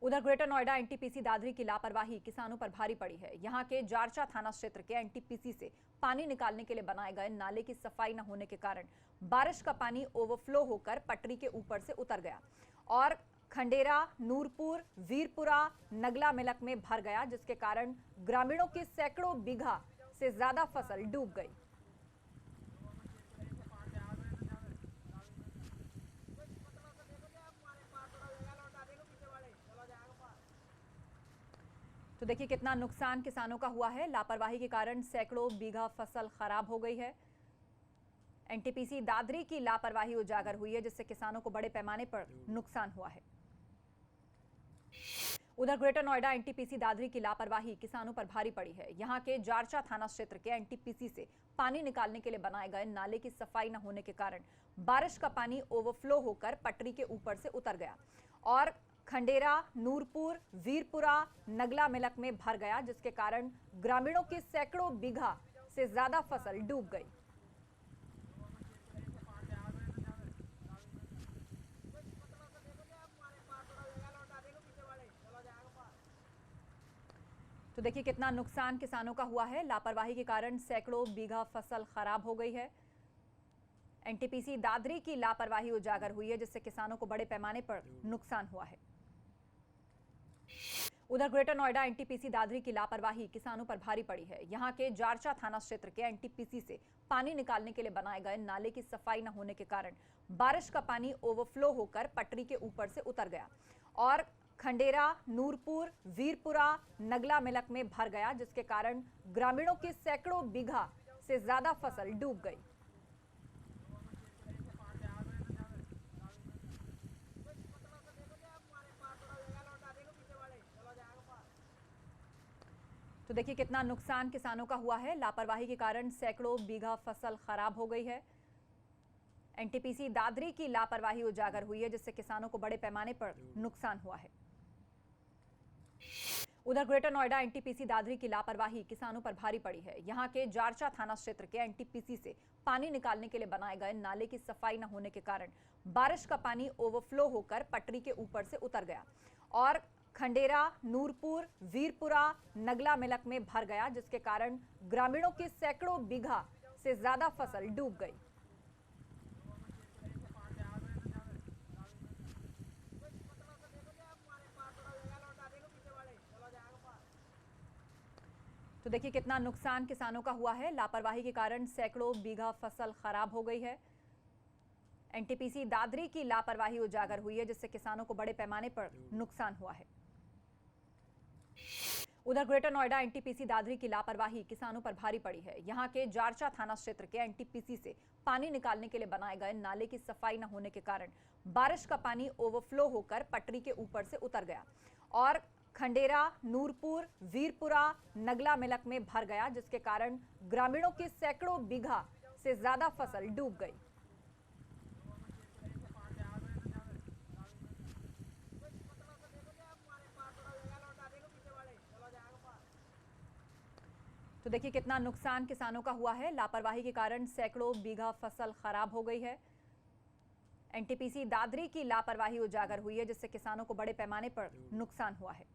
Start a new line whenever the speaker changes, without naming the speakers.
उधर greater Noida NTPC Dadri की लापरवाही किसानों पर भारी पड़ी है। यहां के जारचा थाना क्षेत्र के एनटीपीसी से पानी निकालने के लिए बनाए गए नाले की सफाई न होने के कारण बारिश का पानी ओवरफ्लो होकर पटरी के ऊपर से उतर गया और खंडेरा, नूरपुर, वीरपुरा, नगला मिलक में भर गया, जिसके कारण ग्रामीणों की सैकड़ों बीघा से ज्यादा फसल डूब गई। तो देखिए कितना नुकसान किसानों का हुआ है। लापरवाही के कारण सैकड़ों बीघा फसल खराब हो गई है। एनटीपीसी दादरी की लापरवाही उजागर हुई है, जिससे किसानों को बड़े पैमाने पर नुकसान हुआ है। उधर ग्रेटर नोएडा एनटीपीसी दादरी की लापरवाही किसानों पर भारी पड़ी है। यहां के जारचा थाना क्षेत्र के एनटीपीसी से पानी निकालने के लिए बनाए गए नाले की सफाई न होने के कारण बारिश का पानी ओवरफ्लो होकर पटरी के ऊपर से उतर गया और खंडेरा, नूरपुर, वीरपुरा, नगला मिलक में भर गया, जिसके कारण ग्रामीणों की सैकड़ों बीघा से ज्यादा फसल डूब गई। तो देखिए कितना नुकसान किसानों का हुआ है। लापरवाही के कारण सैकड़ों बीघा फसल खराब हो गई है। एनटीपीसी दादरी की लापरवाही उजागर हुई है, जिससे किसानों को बड़े पैमाने पर नुकसान हुआ है। उधर ग्रेटर नोएडा एनटीपीसी दादरी की लापरवाही किसानों पर भारी पड़ी है। यहां के जारचा थाना क्षेत्र के एनटीपीसी से पानी निकालने के लिए बनाए गए नाले की सफाई न होने के कारण बारिश का पानी ओवरफ्लो होकर पटरी के ऊपर से उतर गया और खंडेरा, नूरपुर, वीरपुरा, नगला मिलक में भर गया, जिसके कारण ग्रामीणों की सैकड़ों बीघा से ज्यादा फसल डूब गई। तो देखिए कितना नुकसान किसानों का हुआ है। लापरवाही के कारण सैकड़ों बीघा फसल खराब हो गई है। एनटीपीसी दादरी की लापरवाही उजागर हुई है, जिससे किसानों को बड़े पैमाने पर नुकसान हुआ है। उधर ग्रेटर नोएडा एनटीपीसी दादरी की लापरवाही किसानों पर भारी पड़ी है। यहां के जारचा थाना क्षेत्र के एनटीपीसी से पानी निकालने के लिए बनाए गए नाले की सफाई न होने के कारण बारिश का पानी ओवरफ्लो होकर पटरी के ऊपर से उतर गया और खंडेरा, नूरपुर, वीरपुरा, नगला मिलक में भर गया, जिसके कारण ग्रामीणों की सैकड़ों बीघा से ज्यादा फसल डूब गई। तो देखिए कितना नुकसान किसानों का हुआ है। लापरवाही के कारण सैकड़ों बीघा फसल खराब हो गई है। एनटीपीसी दादरी की लापरवाही उजागर हुई है, जिससे किसानों को बड़े पैमाने पर नुकसान हुआ है। उधर ग्रेटर नोएडा एनटीपीसी दादरी की लापरवाही किसानों पर भारी पड़ी है। यहां के जारचा थाना क्षेत्र के एनटीपीसी से पानी निकालने के लिए बनाए गए नाले की सफाई न होने के कारण बारिश का पानी ओवरफ्लो होकर पटरी के ऊपर से उतर गया और खंडेरा, नूरपुर, वीरपुरा, नगला मिलक में भर गया, जिसके कारण ग्रामीणों की सैकड़ों बीघा से ज्यादा फसल डूब गई। तो देखिए कितना नुकसान किसानों का हुआ है। लापरवाही के कारण सैकड़ों बीघा फसल खराब हो गई है। एनटीपीसी दादरी की लापरवाही उजागर हुई है, जिससे किसानों को बड़े पैमाने पर नुकसान हुआ है।